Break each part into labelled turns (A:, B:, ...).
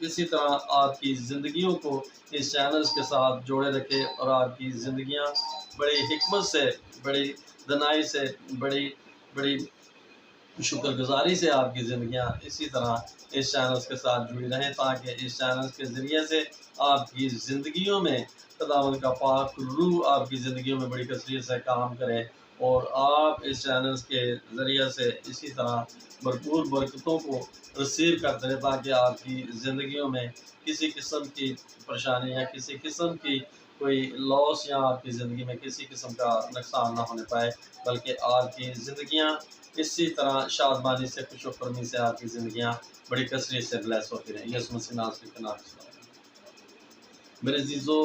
A: اسی طرح آپ کی زندگیوں کو اس چینلز کے ساتھ جوڑے رکھے اور آپ کی زندگیاں بڑی حکمت سے، بڑی دنائی سے، بڑی شکر گزاری سے آپ کی زندگیاں اسی طرح اس چینلز کے ساتھ جڑی رہیں، تاکہ اس چینلز کے ذریعے سے آپ کی زندگیوں میں خداوند کا پاک روح آپ کی زندگیوں میں بڑی کثرت سے کام کرے، اور آپ اس چینلز کے ذریعے سے اسی طرح بھرپور برکتوں کو رسیو کرتے رہیں، تاکہ آپ کی زندگیوں میں کسی قسم کی پریشانی یا کسی قسم کی کوئی لاس یا آپ کی زندگی میں کسی قسم کا نقصان نہ ہونے پائے، بلکہ آپ کی زندگیاں اسی طرح شادمانی سے، خوش و خرمی سے آپ کی زندگیاں بڑی کثرت سے بلیس ہوتی رہیں۔ یسوع مسیح ناصری کے نام سے میرے عزیزو،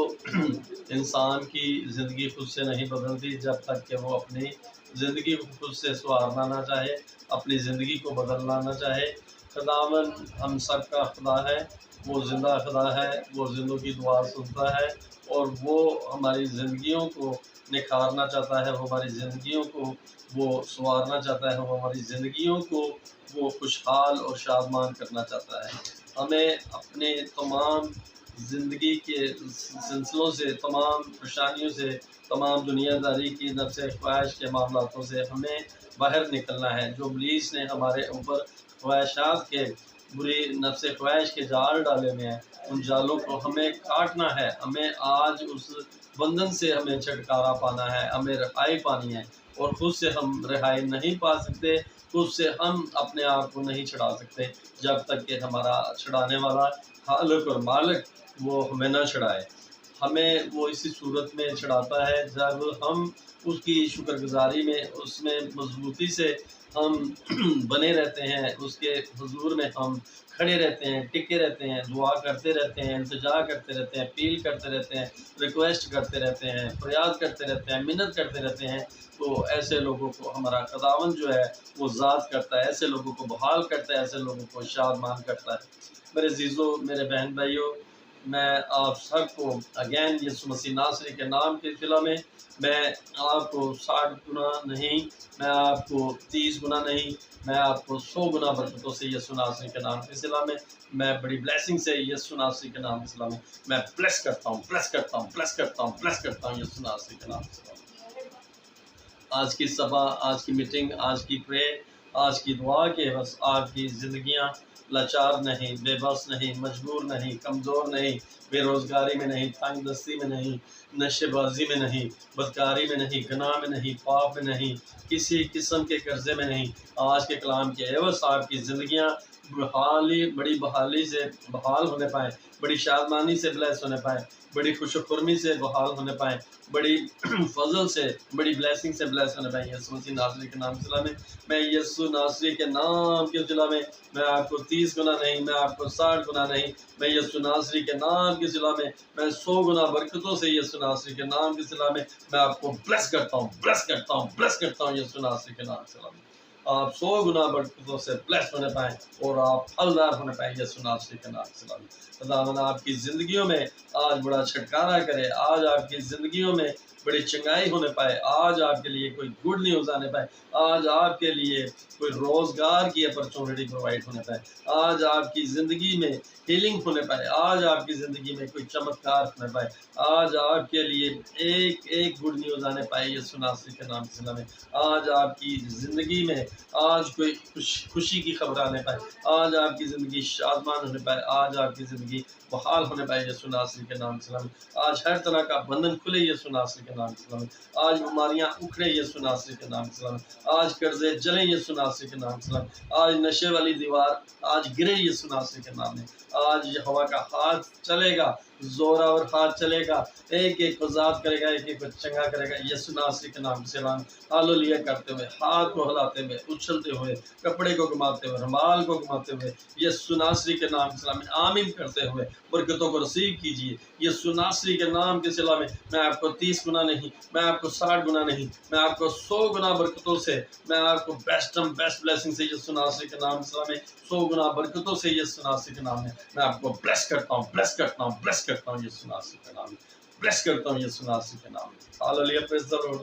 A: انسان کی زندگی خود سے نہیں بدلتی جب تک کہ وہ اپنی زندگی کو خود سے سنوارنا نہ چاہے، اپنی زندگی کو بدلنا نہ چاہے۔ خداوند ہم سب کا خدا ہے، وہ زندہ خدا ہے، وہ زندوں کی دعا سنتا ہے، اور وہ ہماری زندگیوں کو نکھارنا چاہتا ہے، وہ ہماری زندگیوں کو وہ سنوارنا چاہتا ہے، وہ ہماری زندگیوں کو وہ خوشحال اور شادمان کرنا چاہتا ہے۔ ہمیں اپنے تمام زندگی کے سلسلوں سے، تمام پریشانیوں سے، تمام دنیا داری کی نفس خواہش کے معاملاتوں سے ہمیں باہر نکلنا ہے۔ جو ابلیس نے ہمارے اوپر خواہشات کے، بری نفس خواہش کے جال ڈالے ہوئے ہیں، ان جالوں کو ہمیں کاٹنا ہے۔ ہمیں آج اس بندھن سے ہمیں چھٹکارا پانا ہے، ہمیں رہائی پانی ہے، اور خود سے ہم رہائی نہیں پا سکتے، خود سے ہم اپنے آپ کو نہیں چھڑا سکتے جب تک کہ ہمارا چھڑانے والا خالق اور مالک وہ ہمیں نہ چھڑائے۔ ہمیں وہ اسی صورت میں چھڑاتا ہے جب ہم اس کی شکر گزاری میں، اس میں مضبوطی سے ہم بنے رہتے ہیں، اس کے حضور میں ہم کھڑے رہتے ہیں، ٹکے رہتے ہیں، دعا کرتے رہتے ہیں، التجا کرتے رہتے ہیں، اپیل کرتے رہتے ہیں، ریکویسٹ کرتے رہتے ہیں، فریاد کرتے رہتے ہیں، منت کرتے رہتے ہیں، تو ایسے لوگوں کو ہمارا خداوند جو ہے وہ ذات کرتا ہے، ایسے لوگوں کو بحال کرتا ہے، ایسے لوگوں کو شادمان کرتا ہے۔ میرے عزیزو، میرے بہن بھائیو، میں آپ سب کو اگین یسوع مسیح ناصری کے نام کے صلہ میں، میں آپ کو 60 گنا نہیں، میں آپ کو 30 گنا نہیں، میں آپ کو 100 گنا برکتوں سے یسوع ناصری کے نام کے صلہ میں بڑی بلیسنگ سے یسوع ناصری کے نام کے صلہ میں بلیس کرتا ہوں، بلیس کرتا ہوں، بلیس کرتا ہوں، بلیس کرتا ہوں یسوع ناصری کے نام کے صلہ میں۔ آج کی صبح، آج کی میٹنگ، آج کی پرے، آج کی دعا کے بس آپ کی زندگیاں لاچار نہیں، بے بس نہیں، مجبور نہیں، کمزور نہیں، بے روزگاری میں نہیں، تنگ دستی میں نہیں، نشے بازی میں نہیں، بدکاری میں نہیں، گناہ میں نہیں، پاپ میں نہیں، کسی قسم کے قرضے میں نہیں۔ آج کے کلام کے عوض آپ کی زندگیاں بڑی بحالی سے بحال ہونے پائیں، بڑی شادمانی سے بلیس ہونے پائیں، بڑی خوش و خرمی سے بحال ہونے پائیں، بڑی فضل سے، بڑی بلیسنگ سے بلیس ہونے پائیں یسوع مسیح ناصری کے نام کے صلہ میں یسوع ناصری کے نام کے صلہ میں آپ کو 30 گنا نہیں، میں آپ کو 60 گنا نہیں، میں یسوع ناصری کے نام کے صلہ میں 100 گنا برکتوں سے یسوع ناصری کے نام کے صلہ میں آپ کو بلیس کرتا ہوں، بلیس کرتا ہوں، بلیس کرتا ہوں یسوع ناصری کے نام کے صلہ میں۔ آپ 100 گنا برکتوں سے بلیس ہونے پائیں اور آپ پھلدار ہونے پائیں یسوع ناصری کے نام کے صلہ میں۔ خداوند آپ کی زندگیوں میں آج بڑا چھٹکارا کرے، آج آپ کی زندگیوں میں بڑی چنگائی ہونے پائے، آج آپ کے لیے کوئی گڈ نیوز آنے پائے، آج آپ کے لیے کوئی روزگار کی اپرچونٹی پرووائڈ ہونے پائے، آج آپ کی زندگی میں ہیلنگ ہونے پائے، آج آپ کی زندگی میں کوئی چمتکار ہونے پائے، آج آپ کے لیے ایک گڈ نیوز آنے پائے یسوع ناصری کے نام کے صلہ میں۔ آج آپ کی زندگی میں آج کوئی خوشی کی خبر آنے پائے، آج آپ کی زندگی شادمان ہونے پائے، آج آپ کی زندگی بحال ہونے پائے یسوع ناصری کے نام کے صلہ میں۔ آج ہر طرح کا بندھن کھلے یسوع ناصری کے نام کے صلہ میں۔ آج بیماریاں اکھڑے یسوع ناصری کے نام کے صلہ میں۔ آج قرضے جلیں یسوع ناصری کے نام کے صلہ میں۔ آج نشے والی دیوار آج گرے یسوع ناصری کے نام میں۔ آج یہوہ کا ہاتھ چلے گا، زوراور ہاتھ چلے گا، ایک ایک کو ذات کرے گا، ایک ایک کو چنگا کرے گا یسوع ناصری کے نام سے۔ ہاللویا کرتے ہوئے، ہاتھ کو ہلاتے ہوئے، اچھلتے ہوئے، کپڑے کو گھماتے ہوئے، رومال کو گھماتے ہوئے یسوع ناصری کے نام کے صلہ میں آمین کرتے ہوئے برکتوں کو رسیو کیجیے یسوع ناصری کے نام کے صلہ میں آپ کو 30 گنا نہیں، میں آپ کو 60 گنا نہیں، میں آپ کو 100 گنا برکتوں سے، میں آپ کو بیسٹ بلیسنگ سے یسوع ناصری کے نام کے صلہ میں 100 گنا برکتوں سے یسوع ناصری کے نام میں آپ کو بلیس کرتا ہوں، بلیس کرتا ہوں، بلیس کرتا ہوں یسوع ناصری کے نام میں، بلیس کرتا ہوں یسوع ناصری کے نام میں۔ Hallelujah, praise the lord.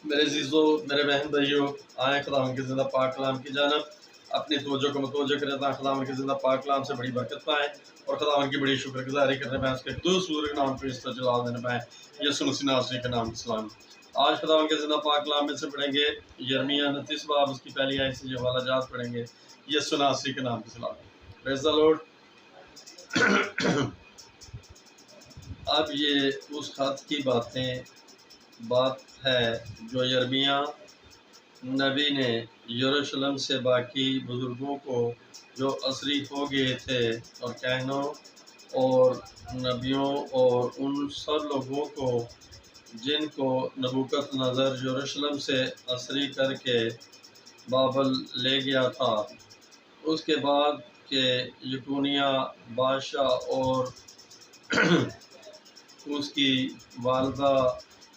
A: میرے عزیزو، میرے بہن بھائیو، آئیں خداوند کے زندہ پاک کلام کی جانب۔ اپنی توجہ کو متوجہ کریں تاکہ خداوند کے زندہ پاک کلام سے بڑی برکت پائیں اور خداوند کی بڑی شکر گزاری کرنے پائیں، اس کے قدوس بزرگ نام کو اس طرح جلال دینے پائیں۔ یسوع مسیح ناصری کے نام سے سلام۔ آج خداوند کے زندہ پاک کلام میں سے پڑھیں گے یرمیہ 29 باب، اس کی پہلی آیت سے جو حوالہ جات پڑھیں گے۔ یسوع ناصری کے نام سے سلام۔ پریز دی لارڈ۔ اب یہ اس خط کی بات ہے جو یرمیہ نبی نے یروشلم سے باقی بزرگوں کو جو اسری ہو گئے تھے اور کہنوں اور نبیوں اور ان سب لوگوں کو جن کو نبوکت نظر یروشلم سے اسری کر کے بابل لے گیا تھا، اس کے بعد کہ یکونیہ بادشاہ اور اس کی والدہ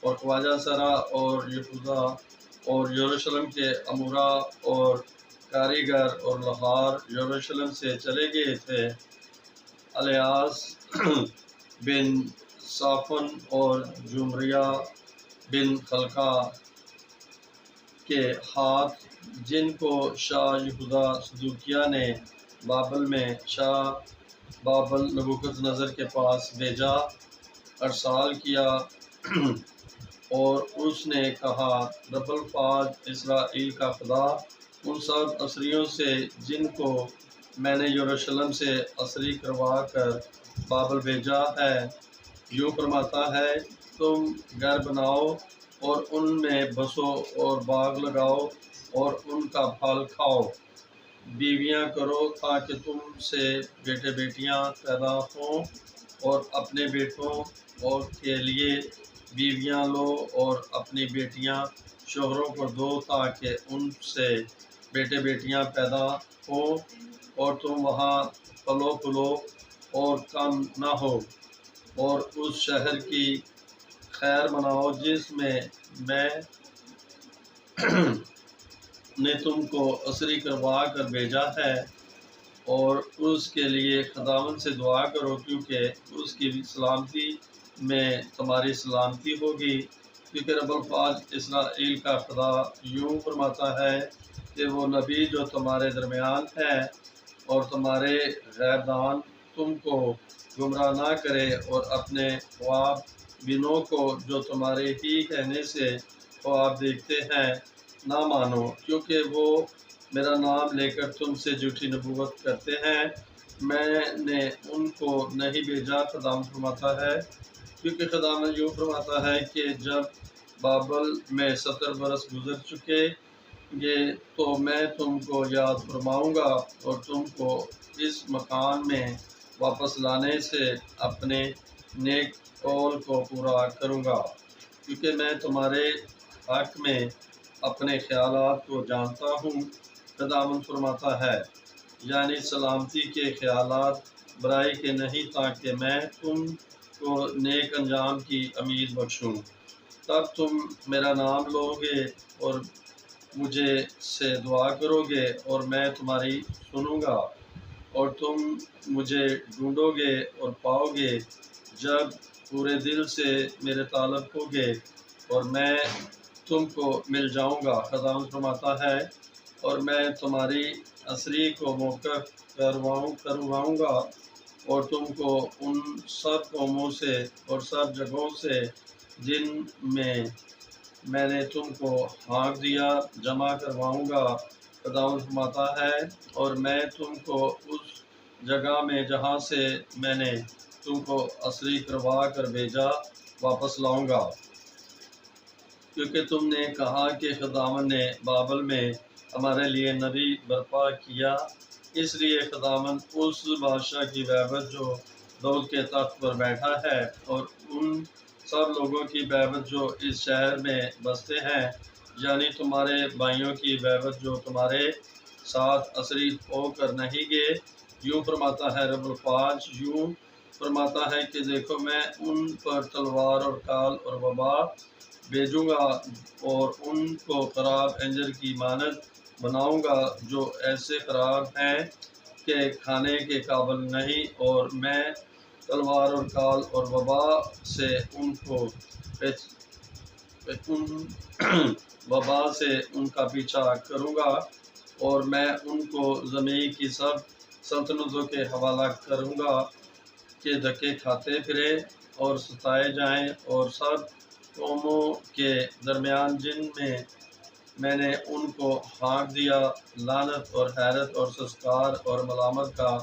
A: اور خواجہ سرا اور یہوذا اور یروشلم کے امورا اور کاریگر اور لوہار یروشلم سے چلے گئے تھے، الیاس بن صافن اور جمریہ بن خلقہ کے ہاتھ، جن کو شاہ یہوذا صدوقیہ نے بابل میں شاہ بابل نبوکت نظر کے پاس بھیجا، ارسال کیا اور اس نے کہا، رب الفاظ اسرائیل کا خدا ان سب اسریوں سے جن کو میں نے یروشلم سے اسری کروا کر بابل بھیجا ہے، یوں فرماتا ہے، تم گھر بناؤ اور ان میں بسو اور باغ لگاؤ اور ان کا پھل کھاؤ، بیویاں کرو تاکہ تم سے بیٹے بیٹیاں پیدا ہوں، اور اپنے بیٹوں اور کے لیے بیویاں لو اور اپنی بیٹیاں شوہروں کو دو تاکہ ان سے بیٹے بیٹیاں پیدا ہوں، اور تم وہاں پلو پھولو اور کم نہ ہو، اور اس شہر کی خیر مناؤ جس میں میں نے تم کو اسری کروا کر بھیجا ہے، اور اس کے لیے خداوند سے دعا کرو کیونکہ اس کی سلامتی میں تمہاری سلامتی ہوگی، کیونکہ رب الفاظ اسرائیل کا خدا یوں فرماتا ہے کہ وہ نبی جو تمہارے درمیان ہے اور تمہارے غیر دان تم کو گمراہ نہ کرے، اور اپنے خواب بینوں کو جو تمہارے ہی کہنے سے خواب دیکھتے ہیں نہ مانو، کیونکہ وہ میرا نام لے کر تم سے جھوٹی نبوت کرتے ہیں، میں نے ان کو نہیں بھیجا، خداوند فرماتا ہے، کیونکہ خداوند یوں فرماتا ہے کہ جب بابل میں 70 برس گزر چکے گے تو میں تم کو یاد فرماؤں گا اور تم کو اس مکان میں واپس لانے سے اپنے نیک قول کو پورا کروں گا، کیونکہ میں تمہارے حق میں اپنے خیالات کو جانتا ہوں، خداوند فرماتا ہے، یعنی سلامتی کے خیالات، برائی کے نہیں، تاکہ میں تم کو نیک انجام کی امید بخشوں۔ تب تم میرا نام لو گے اور مجھے سے دعا کرو گے اور میں تمہاری سنوں گا، اور تم مجھے ڈھونڈو گے اور پاؤ گے جب پورے دل سے میرے طالب ہوگے، اور میں تم کو مل جاؤں گا، خداوند فرماتا ہے، اور میں تمہاری اسری کو موقف کرواؤں گا اور تم کو ان سب قوموں سے اور سب جگہوں سے جن میں نے تم کو ہانک دیا جمع کرواؤں گا، خداوند فرماتا ہے، اور میں تم کو اس جگہ میں جہاں سے میں نے تم کو اسری کروا کر بھیجا واپس لاؤں گا، کیونکہ تم نے کہا کہ خداوند نے بابل میں ہمارے لیے نبی برپا کیا، اس لیے خداوند اس بادشاہ کی بیعت جو داؤد کے تخت پر بیٹھا ہے اور ان سب لوگوں کی بیعت جو اس شہر میں بستے ہیں، یعنی تمہارے بھائیوں کی بیعت جو تمہارے ساتھ اسری ہو کر نہیں گئے، یوں فرماتا ہے رب الفاظ، یوں فرماتا ہے کہ دیکھو میں ان پر تلوار اور کال اور وبا بھیجوں گا اور ان کو خراب انجیر کی مانند بناؤں گا جو ایسے خراب ہیں کہ کھانے کے قابل نہیں، اور میں تلوار اور کال اور وبا سے ان کا پیچھا کروں گا، اور میں ان کو زمین کی سب سلطنتوں کے حوالہ کروں گا کہ دھکے کھاتے پھرے اور ستائے جائیں، اور سب قوموں کے درمیان جن میں میں نے ان کو ہانک دیا لعنت اور حیرت اور سسکار اور ملامت کا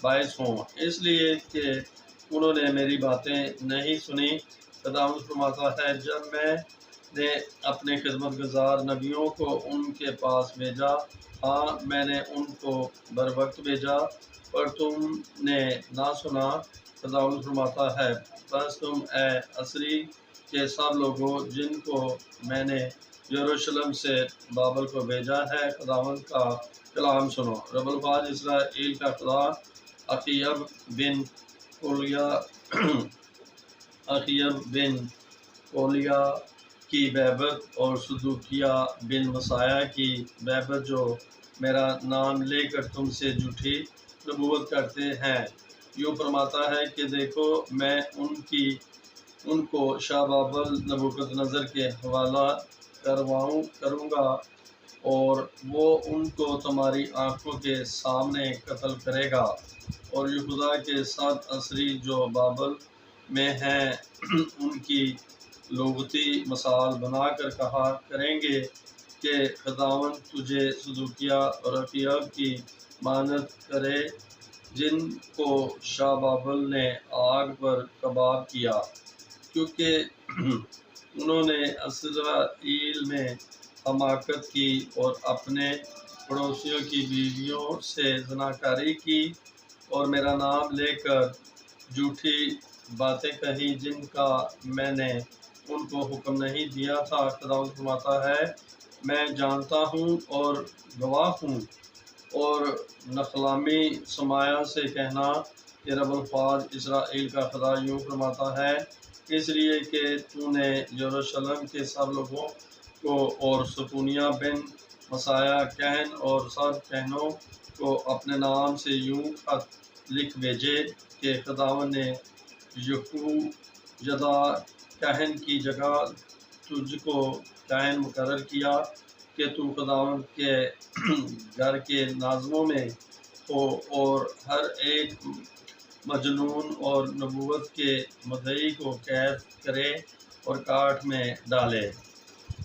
A: باعث ہوں، اس لیے کہ انہوں نے میری باتیں نہیں سنی۔ خداوند فرماتا ہے، جب میں نے اپنے خدمت گزار نبیوں کو ان کے پاس بھیجا، ہاں میں نے ان کو بروقت بھیجا، پر تم نے نہ سنا۔ خداوند فرماتا ہے، بس تم اے عصری کے سب لوگوں جن کو میں نے یروشلم سے بابل کو بھیجا ہے، خداوند کا کلام سنو۔ رب الفاظ اسرائیل کا خدا اخیب بن کولیا کی بیبت اور صدوقیہ بن مسایہ کی بیبت، جو میرا نام لے کر تم سے جھوٹی نبوت کرتے ہیں، یوں فرماتا ہے کہ دیکھو میں ان کو شاہ بابل نبوکد نظر کے حوالہ کروں گا، اور وہ ان کو تمہاری آنکھوں کے سامنے قتل کرے گا، اور یہودا کے 7 عصری جو بابل میں ہیں ان کی لغتی مثال بنا کر کہا کریں گے کہ خداوند تجھے صدوقیہ اور اخیب کی مانند کرے، جن کو شاہ بابل نے آگ پر کباب کیا، کیونکہ انہوں نے اسرائیل میں حماقت کی اور اپنے پڑوسیوں کی بیویوں سے زناکاری کی، اور میرا نام لے کر جھوٹی باتیں کہیں جن کا میں نے ان کو حکم نہیں دیا تھا۔ خداوند فرماتا ہے، میں جانتا ہوں اور گواہ ہوں، اور نخلامی سمایہ سے کہنا کہ رب الفاظ اسرائیل کا خدا یوں فرماتا ہے، اس لیے کہ تو نے یروشلم کے سب لوگوں کو اور صفونیہ بن مسایہ کہن اور سب کہنوں کو اپنے نام سے یوں خط لکھ بھیجے کہ خداوند نے یہویدا کہن کی جگہ تجھ کو کہن مقرر کیا کہ تو خداوند کے گھر کے ناظموں میں ہو، اور ہر ایک مجنون اور نبوت کے مدعی کو قید کرے اور کاٹ میں ڈالے۔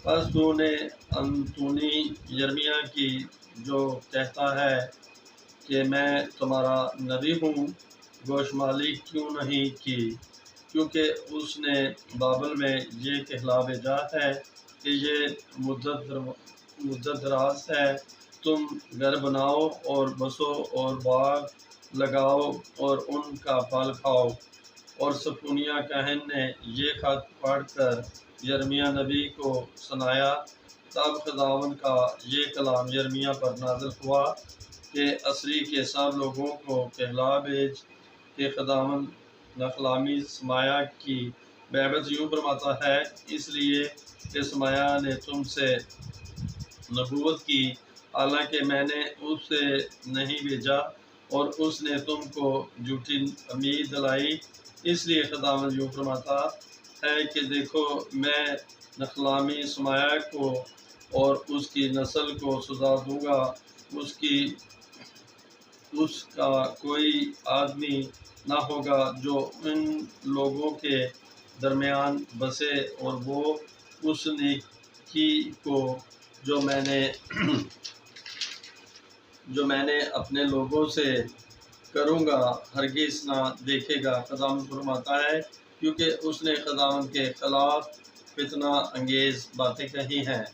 A: پس تو نے انتونی یرمیہ کی جو کہتا ہے کہ میں تمہارا نبی ہوں، گوشمالی کیوں نہیں کی؟ کیونکہ اس نے بابل میں یہ کہلا بھیجا ہے کہ یہ مدت دراز ہے، تم گھر بناؤ اور بسو اور باغ لگاؤ اور ان کا پھل کھاؤ۔ اور صفونیہ کاہن نے یہ خط پڑھ کر یرمیہ نبی کو سنایا۔ تب خداوند کا یہ کلام یرمیہ پر نازل ہوا کہ عصری کے سب لوگوں کو کہلا بھیج کہ خداوند نخلامی سمایہ کی بیبت یوں فرماتا ہے، اس لیے کہ سمایہ نے تم سے نبوت کی، حالانکہ میں نے اسے نہیں بھیجا، اور اس نے تم کو جھوٹی امید دلائی، اس لیے خداوند یوں فرماتا ہے کہ دیکھو میں نخلامی سمایہ کو اور اس کی نسل کو سزا دوں گا، اس کا کوئی آدمی نہ ہوگا جو ان لوگوں کے درمیان بسے، اور وہ اس نیکی کو جو میں نے اپنے لوگوں سے کروں گا ہرگز نہ دیکھے گا۔ خداوند فرماتا ہے، کیونکہ اس نے خداوند کے خلاف فتنہ انگیز باتیں کہی ہیں۔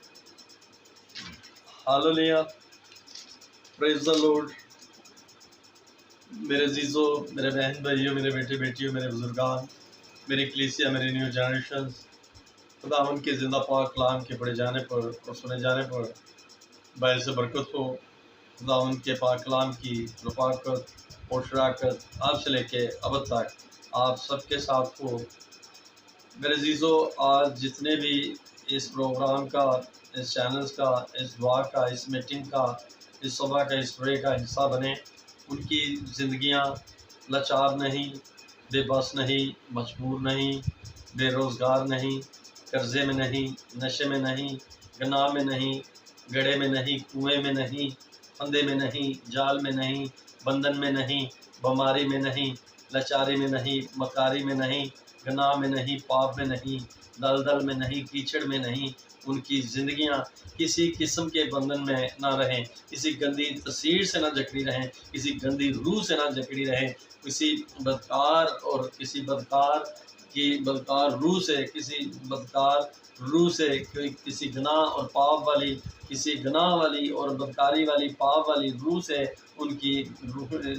A: Hallelujah, praise the lord. میرے عزیزو، میرے بہن بھائیوں، میرے بیٹے بیٹیوں، میرے بزرگان، میری کلیسیا، میری نیو جنریشنز، خداوند کے زندہ پاک کلام کے پڑھے جانے پر اور سنے جانے پر باعث برکت ہو۔ خداوند کے پاک کلام کی رفاقت اور شراکت آپ سے لے کے ابد تک آپ سب کے ساتھ ہو۔ میرے عزیزو، آج جتنے بھی اس پروگرام کا، اس چینلز کا، اس دعا کا، اس میٹنگ کا، اس صبح کا، اس پرے کا حصہ بنے، ان کی زندگیاں لاچار نہیں، بے بس نہیں، مجبور نہیں، بے روزگار نہیں، قرضے میں نہیں، نشے میں نہیں، گناہ میں نہیں، گڑھے میں نہیں، کنویں میں نہیں، پھندے میں نہیں، جال میں نہیں، بندھن میں نہیں، بیماری میں نہیں، لاچاری میں نہیں، مکاری میں نہیں، گناہ میں نہیں، پاپ میں نہیں، دلدل میں نہیں، کیچڑ میں نہیں۔ ان کی زندگیاں کسی قسم کے بندھن میں نہ رہیں، کسی گندی تصویر سے نہ جکڑی رہیں، کسی گندی روح سے نہ جکڑی رہیں، کسی بدکار اور کسی بدکار روح سے، کسی بدکار روح سے، کسی گناہ اور پاپ والی، کسی گناہ والی اور بدکاری والی پاپ والی روح سے ان کی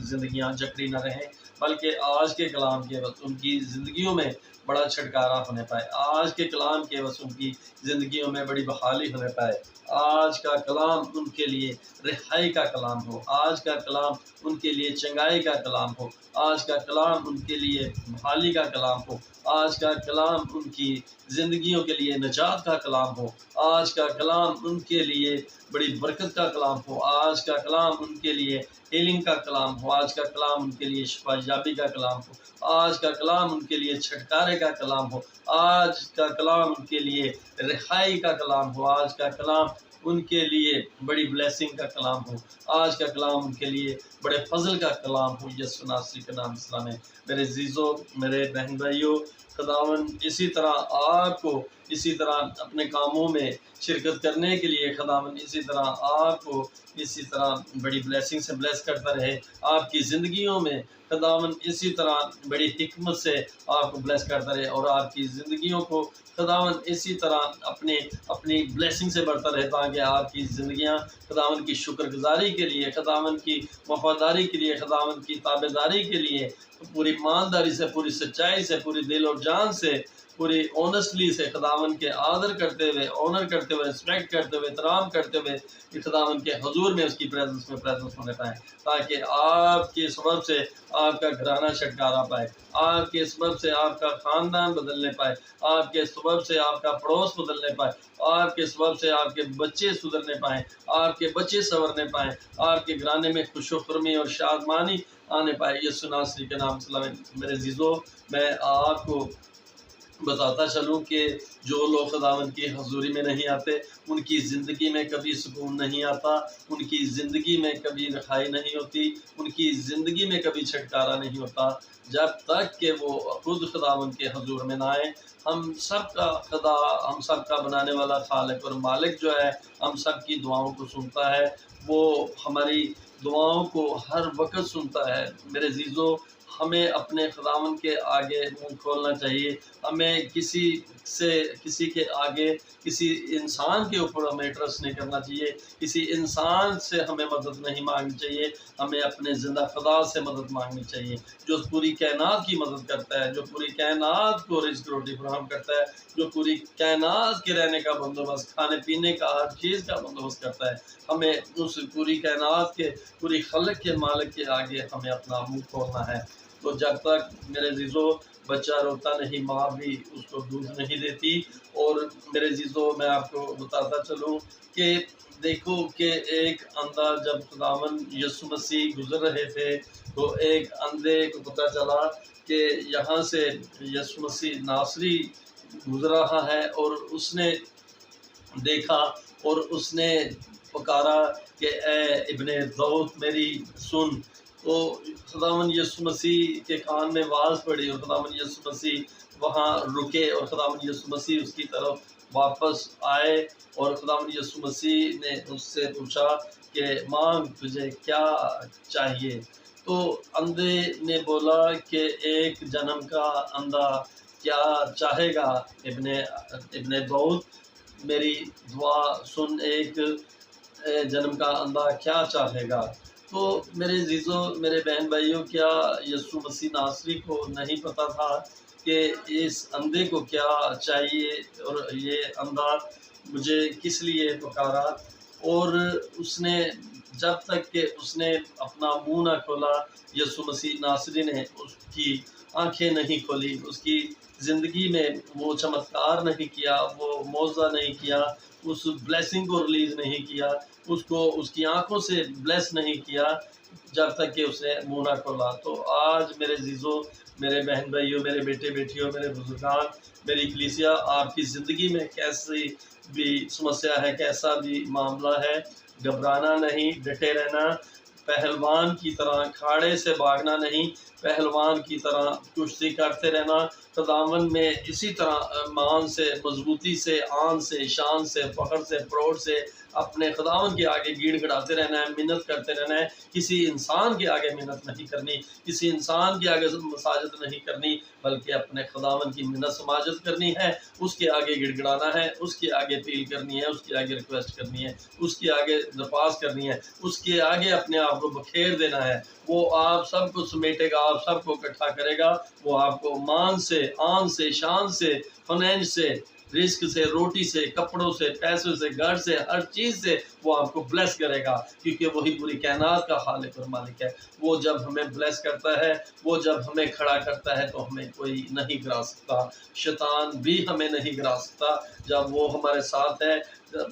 A: زندگیاں جکڑی نہ رہیں، بلکہ آج کے کلام کے وقت ان کی زندگیوں میں بڑا چھٹکارا ہونے پائے، آج کے کلام کے وقت ان کی زندگیوں میں بڑی بحالی ہونے پائے، آج کا کلام ان کے لیے رہائی کا کلام ہو، آج کا کلام ان کے لیے چنگائی کا کلام ہو، آج کا کلام ان کے لیے بحالی کا کلام ہو، آج کا کلام ان کی زندگیوں کے لیے نجات کا کلام ہو، آج کا کلام ان کے لیے بڑی برکت کا کلام ہو، آج کا کلام ان کے لیے ہیلنگ کا کلام ہو، آج کا کلام ان کے لیے شفا یابی کا کلام ہو، آج کا کلام ان کے لیے چھٹکارے کا کلام ہو، آج کا کلام ان کے لیے رہائی کا کلام ہو، آج کا کلام ان کے لیے بڑی بلیسنگ کا کلام ہو، آج کا کلام ان کے لیے بڑے فضل کا کلام ہو، یسوع ناصری کے نام اسلام ہے۔ میرے عزیزو، میرے بہن بھائیو، خداون اسی طرح آپ کو اسی طرح اپنے کاموں میں شرکت کرنے کے لیے خداون اسی طرح آپ کو اسی طرح بڑی بلیسنگ سے بلیس کرتا رہے، آپ کی زندگیوں میں خداون اسی طرح بڑی حکمت سے آپ کو بلیس کرتا رہے، اور آپ کی زندگیوں کو خداون اسی طرح اپنی بلیسنگ سے بڑھتا رہے، تاکہ آپ کی زندگیاں خداون کی شکر گزاری کے لیے، خداون کی وفاداری کے لیے، خداون کی تابعداری کے لیے پوری ایمانداری سے، پوری سچائی سے، پوری دل اور جان سے، پوری آنیسٹلی سے خداون کے آدر کرتے ہوئے، آنر کرتے ہوئے، رسپیکٹ کرتے ہوئے، احترام کرتے ہوئے خداون کے حضور میں اس کی پریزنس ہونے پائیں، تاکہ آپ کے سبب سے آپ کا گھرانہ چھٹکارا پائے، آپ کے سبب سے آپ کا خاندان بدلنے پائے، آپ کے سبب سے آپ کا پڑوس بدلنے پائے، آپ کے سبب سے آپ کے بچے سدھرنے پائیں، آپ کے بچے سنورنے پائیں، آپ کے گھرانے میں خوش و خرمی اور شادمانی آنے پائے، یسوع ناصری کے نام سے۔ میرے عزیزو، میں آپ کو بتاتا چلوں کہ جو لوگ خداوند کی حضوری میں نہیں آتے، ان کی زندگی میں کبھی سکون نہیں آتا، ان کی زندگی میں کبھی رہائی نہیں ہوتی، ان کی زندگی میں کبھی چھٹکارا نہیں ہوتا، جب تک کہ وہ خود خداوند کے حضور میں نہ آئیں۔ ہم سب کا خدا، ہم سب کا بنانے والا خالق اور مالک جو ہے، ہم سب کی دعاؤں کو سنتا ہے، وہ ہماری دعاؤں کو ہر وقت سنتا ہے۔ میرے عزیزو، ہمیں اپنے خداوند کے آگے منہ کھولنا چاہیے، ہمیں کسی کے آگے، کسی انسان کے اوپر ہمیں ٹرسٹ نہیں کرنا چاہیے، کسی انسان سے ہمیں مدد نہیں مانگنی چاہیے، ہمیں اپنے زندہ خدا سے مدد مانگنی چاہیے، جو پوری کائنات کی مدد کرتا ہے، جو پوری کائنات کو رزق روٹی فراہم کرتا ہے، جو پوری کائنات کے رہنے کا بندوبست، کھانے پینے کا، ہر چیز کا بندوبست کرتا ہے۔ ہمیں اس پوری کائنات کے، پوری خلق کے مالک کے آگے ہمیں اپنا منہ کھولنا ہے۔ تو جب تک میرے عزیزو بچہ روتا نہیں، ماں بھی اس کو دودھ نہیں دیتی۔ اور میرے عزیزو، میں آپ کو بتاتا چلوں کہ دیکھو کہ ایک اندھا جب خداوند یسوع مسیح گزر رہے تھے، تو ایک اندھے کو پتہ چلا کہ یہاں سے یسوع مسیح ناصری گزر رہا ہے، اور اس نے دیکھا اور اس نے پکارا کہ اے ابن داؤد میری سن۔ تو خداوند یسوع مسیح کے کان میں آواز پڑی، اور خداوند یسوع مسیح وہاں رکے، اور خداوند یسوع مسیح اس کی طرف واپس آئے، اور خداوند یسوع مسیح نے اس سے پوچھا کہ مانگ تجھے کیا چاہیے؟ تو اندھے نے بولا کہ ایک جنم کا اندھا کیا چاہے گا؟ ابن داؤد میری دعا سن، ایک جنم کا اندھا کیا چاہے گا؟ تو میرے عزیزو، میرے بہن بھائیوں، کیا یسوع مسیح ناصری کو نہیں پتہ تھا کہ اس اندھے کو کیا چاہیے، اور یہ اندھا مجھے کس لیے پکارا؟ اور اس نے جب تک کہ اس نے اپنا منہ نہ کھولا، یسوع مسیح ناصری نے اس کی آنکھیں نہیں کھولی، اس کی زندگی میں وہ چمتکار نہیں کیا، وہ معجزہ نہیں کیا، اس بلیسنگ کو ریلیز نہیں کیا، اس کو اس کی آنکھوں سے بلیس نہیں کیا، جب تک کہ اس نے منہ نہ کھولا۔ تو آج میرے عزیزو، میرے بہن بھائیوں، میرے بیٹے بیٹیوں، میرے بزرگان، میری کلیسیا، آپ کی زندگی میں کیسی بھی سمسیا ہے، کیسا بھی معاملہ ہے، گھبرانا نہیں، ڈٹے رہنا، پہلوان کی طرح کھاڑے سے بھاگنا نہیں، پہلوان کی طرح کشتی کرتے رہنا، خداوند میں اسی طرح ایمان سے، مضبوطی سے، آن سے، شان سے، فخر سے، پروڑ سے اپنے خداوند کے آگے گیڑ گڑاتے رہنا ہے، منت کرتے رہنا ہے۔ کسی انسان کے آگے منت نہیں کرنی، کسی انسان کے آگے مساجد نہیں کرنی، بلکہ اپنے خداوند کی منت سماجت کرنی ہے، اس کے آگے گڑ گڑانا ہے، اس کے آگے اپیل کرنی ہے، اس کے آگے ریکویسٹ کرنی ہے، اس کے آگے درخواست کرنی ہے، اس کے آگے اپنے آپ کو بکھیر دینا ہے۔ وہ آپ سب کو سمیٹے گا، آپ سب کو اکٹھا کرے گا، وہ آپ کو مان سے، آن سے، شان سے، فنینس سے، رزق سے، روٹی سے، کپڑوں سے، پیسوں سے، گھر سے، ہر چیز سے وہ آپ کو بلیس کرے گا، کیونکہ وہی پوری کائنات کا خالق اور مالک ہے۔ وہ جب ہمیں بلیس کرتا ہے، وہ جب ہمیں کھڑا کرتا ہے تو ہمیں کوئی نہیں گرا سکتا، شیطان بھی ہمیں نہیں گرا سکتا۔ جب وہ ہمارے ساتھ ہے،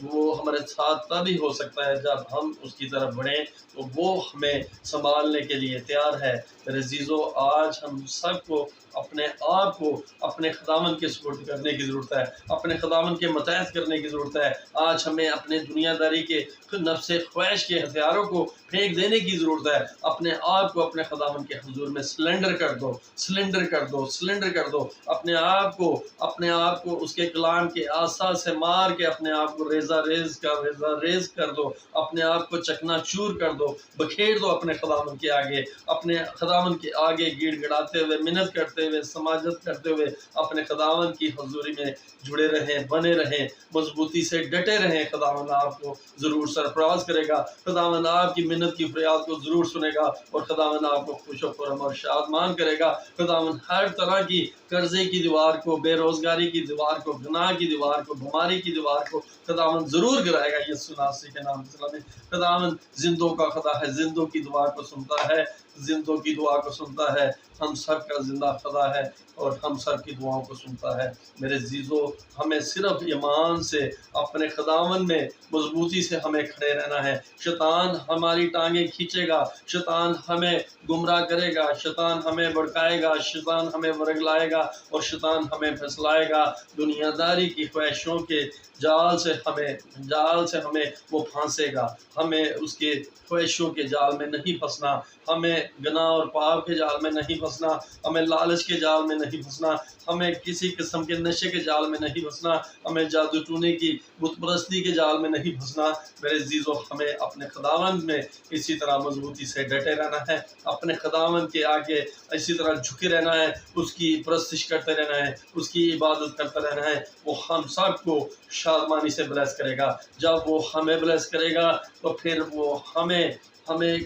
A: وہ ہمارے ساتھ تبھی ہو سکتا ہے جب ہم اس کی طرف بڑھیں، تو وہ ہمیں سنبھالنے کے لیے تیار ہے۔ میرے عزیزو، آج ہم سب کو اپنے آپ کو اپنے خداوند کے سپرد کرنے کی ضرورت ہے، اپنے خداوند کے متحد کرنے کی ضرورت ہے۔ آج ہمیں اپنے دنیا داری کے نفس خواہش کے ہتھیاروں کو پھینک دینے کی ضرورت ہے، اپنے آپ کو اپنے خداوند کے حضور میں سلنڈر کر دو، سلنڈر کر دو، سلنڈر کر دو، اپنے آپ کو اس کے کلام کے آسا سے مار کے اپنے آپ کو ریزہ ریز کر دو، اپنے آپ کو چکنا چور کر دو، بکھیر دو اپنے خداوند کے آگے، اپنے خداوند کے آگے گیڑ گڑاتے ہوئے، منت کرتے ہوئے، سماجت کرتے ہوئے اپنے خداوند کی حضوری میں جڑے رہیں، بنے رہیں، مضبوطی سے ڈٹے رہیں۔ خداوند آپ کو ضرور سرفراز کرے گا، خداوند آپ کی منت کی فریاد کو ضرور سنے گا، اور خداوند آپ کو خوش و خرم اور شادمان کرے گا۔ خداوند ہر طرح کی قرضے کی دیوار کو، بے روزگاری کی دیوار کو، گناہ کی دیوار کو، بیماری کی دیوار کو خداوند ضرور گرائے گا یسوع ناصری کے نام سے۔ خداوند زندوں کا خدا ہے، زندوں کی دعا کو سنتا ہے، زندوں کی دعا کو سنتا ہے، ہم سب کا زندہ خدا ہے اور ہم سب کی دعاؤں کو سنتا ہے۔ میرے عزیزو، ہمیں صرف ایمان سے اپنے خداوند میں مضبوطی سے ہمیں کھڑے رہنا ہے۔ شیطان ہماری ٹانگیں کھینچے گا، شیطان ہمیں گمراہ کرے گا، شیطان ہمیں بھڑکائے گا، شیطان ہمیں ورگلائے گا، اور شیطان ہمیں پھسلائے گا دنیا داری کی خواہشوں کے جال سے ہمیں وہ پھانسے گا۔ ہمیں اس کے خواہشوں کے جال میں نہیں پھنسنا، ہمیں گناہ اور پاپ کے جال میں نہیں پھنسنا، ہمیں لالچ کے جال میں نہیں پھنسنا، ہمیں کسی قسم کے نشے کے جال میں نہیں پھنسنا، ہمیں جادو ٹونے کی بت پرستی کے جال میں نہیں پھنسنا۔ میرے عزیزو، ہمیں اپنے خداوند میں اسی طرح مضبوطی سے ڈٹے رہنا ہے، اپنے خداوند کے آگے اسی طرح جھکے رہنا ہے، اس کی پرستش کرتے رہنا ہے، اس کی عبادت کرتے رہنا ہے۔ وہ ہم سب کو شادمانی سے بلیس کرے گا۔ جب وہ ہمیں بلیس کرے گا تو پھر وہ ہمیں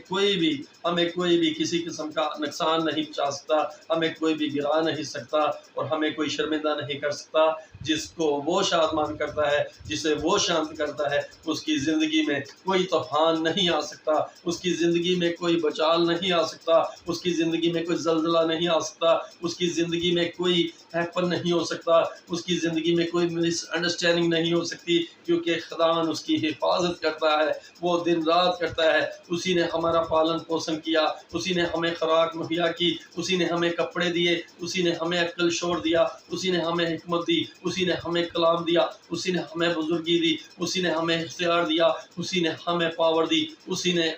A: کوئی بھی کسی قسم کا نقصان نہیں پہنچا سکتا، ہمیں کوئی بھی گرا نہیں سکتا، اور ہمیں کوئی شرمندہ نہیں کر سکتا۔ جس کو وہ شادمان کرتا ہے، جسے وہ شانت کرتا ہے، اس کی زندگی میں کوئی طوفان نہیں آ سکتا، اس کی زندگی میں کوئی بچال نہیں آ سکتا، اس کی زندگی میں کوئی زلزلہ نہیں آ سکتا، اس کی زندگی میں کوئی ہیپن نہیں ہو سکتا، اس کی زندگی میں کوئی مس انڈرسٹینڈنگ نہیں ہو سکتی، کیونکہ خداوند اس کی حفاظت کرتا ہے، وہ دن رات کرتا ہے۔ اسی نے ہمارا پالن پوشن کیا، اسی نے ہمیں خوراک مہیا کی، اسی نے ہمیں کپڑے دیے، اسی نے ہمیں عقل شعور دیا، اسی نے ہمیں حکمت دی، اسی نے ہمیں کلام دیا، اسی نے ہمیں بزرگی دی، اسی نے ہمیں اختیار دیا، اسی نے ہمیں پاور دی، اسی نے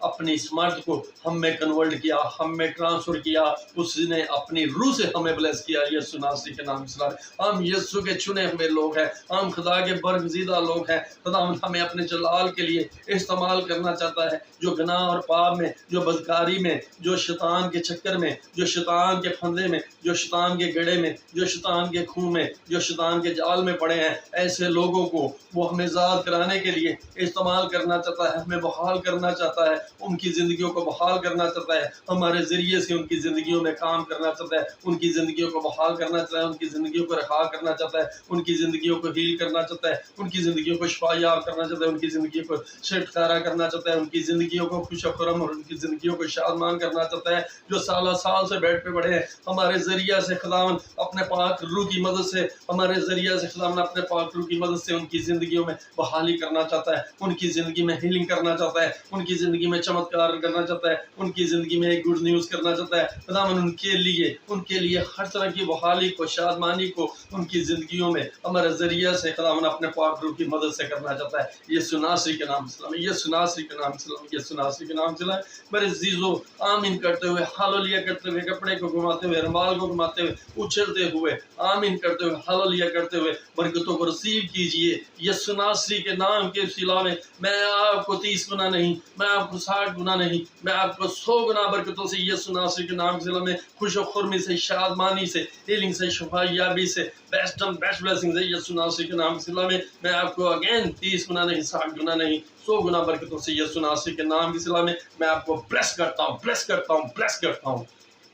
A: اپنی اسمارٹ کو ہم میں کنورٹ کیا، ہم میں ٹرانسفر کیا، اسی نے اپنی روح سے ہمیں بلیس کیا۔ یسوع ناصری کے نام سے ہم یسوع کے چنے ہوئے لوگ ہیں، ہم خدا کے برگزیدہ لوگ ہیں۔ خداوند ہمیں اپنے جلال کے لیے استعمال کرنا چاہتا ہے۔ جو گناہ اور پاپ میں، جو بدکاری میں، جو شیطان کے چکر میں، جو شیطان کے پھندے میں، جو شیطان کے گڑے میں، جو شیطان کے خون میں، جو شیطان کے جال میں پڑے ہیں، ایسے لوگوں کو وہ ہمیں آزاد کرانے کے لیے استعمال کرنا چاہتا ہے، ہمیں بحال کرنا چاہتا ہے، ان کی زندگیوں کو بحال کرنا چاہتا ہے، ہمارے ذریعے سے ان کی زندگیوں میں کام کرنا چاہتا ہے، ان کی زندگیوں کو بحال کرنا چاہتا ہے، ان کی زندگیوں کو رہا کرنا چاہتا ہے، ان کی زندگیوں کو ہیل کرنا چاہتا ہے، ان کی زندگیوں کو شفا یاب کرنا چاہتا ہے، ان کی زندگیوں کو چھٹکارا کرنا چاہتا ہے، ان کی زندگیوں کو خوش و خرم اور ان کی زندگیوں کو شادمان کرنا چاہتا ہے۔ جو سالہ سال سے بیٹھ پہ بڑھے ہیں، ہمارے ذریعہ سے خداوند اپنے پاک روح کی مدد سے ہمارے ذریعے سے خدا اپنے پاک روح کی مدد سے ان کی زندگیوں میں بحالی کرنا چاہتا ہے، ان کی زندگی میں ہیلنگ کرنا چاہتا ہے، ان کی زندگی میں چمتکار کرنا چاہتا ہے، ان کی زندگی میں ایک گڈ نیوز کرنا چاہتا ہے خدا ان کے لیے ہر طرح کی بحالی کو، شادمانی کو ان کی زندگیوں میں ہمارے ذریعے سے خدا اپنے پاک روح کی مدد سے کرنا چاہتا ہے۔ یسوع ناصری کے نام سے سلام، یسوع ناصری کے نام سے سلام، یسوع ناصری کے نام سے سلام۔ میرے عزیزو آمین کرتے ہوئے، ہاللویا کرتے ہوئے، کپڑے کو گھماتے ہوئے، رومال کو گھماتے ہوئے، اچھلتے ہوئے، آمین کرتے ہوئے، ہاللویا کرتے ہوئے برکتوں کو ریسیو کیجئے یسوع ناصری کے نام کے وسیلہ میں آپ کو 30 گنا نہیں، میں آپ کو 60 گنا نہیں، میں آپ کو 100 گنا برکتوں سے یسوع ناصری کے نام کے وسیلہ میں، خوش و خرمی سے، شادمانی سے، ہیلنگ سے، شفا یابی سے، بیسٹ بلیسنگ سے یسوع ناصری کے نام کے وسیلہ میں آپ کو اگین 30 گنا نہیں، 60 گنا نہیں، 100 گنا برکتوں سے یسوع ناصری کے نام کے وسیلہ میں آپ کو بلیس کرتا ہوں، بلیس کرتا ہوں، بلیس کرتا ہوں،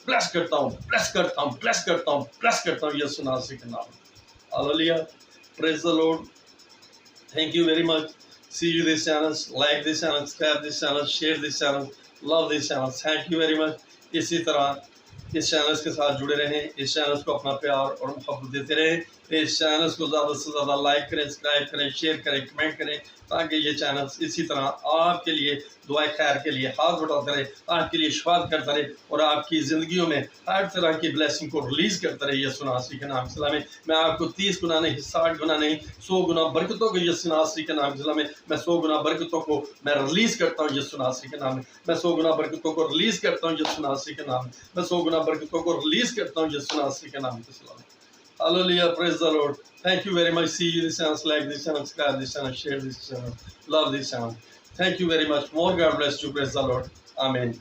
A: بلیس کرتا ہوں، بلیس کرتا ہوں، بلیس کرتا ہوں، بلیس کرتا ہوں یسوع ناصری کے نام۔ Hallelujah, praise the Lord, thank you very much. See you this channel, like this channel, subscribe this channel, share this channel, love this channel. Thank you very much. اسی طرح اس چینل کے ساتھ جڑے رہیں، اس چینل کو اپنا پیار اور محبت دیتے رہیں، اس چینل کو زیادہ سے زیادہ لائک کریں، سبسکرائب کریں، شیئر کریں، کمنٹ کریں، تاکہ یہ چینل اسی طرح آپ کے لیے دعائے خیر کے لیے ہاتھ بٹاتا رہے، آپ کے لیے شفاعت کرتا رہے اور آپ کی زندگیوں میں ہر طرح کی بلیسنگ کو ریلیز کرتا رہے یسوع ناصری کے نام سے میں آپ کو 30 گنا نہیں، 60 گنا نہیں، 100 گنا برکتوں کو یسوع ناصری کے نام سے میں 100 گنا برکتوں کو میں ریلیز کرتا ہوں یسوع ناصری کے نام میں 100 گنا برکتوں کو ریلیز کرتا ہوں یسوع ناصری کے نام میں 100 گنا برکتوں کو ریلیز کرتا ہوں یسوع ناصری کے نام کے سلام۔ Hallelujah, praise the Lord. Thank you very much. See you this channel, like this channel, subscribe this channel, share this channel, love this channel. Thank you very much. More God bless you. Praise the Lord. Amen.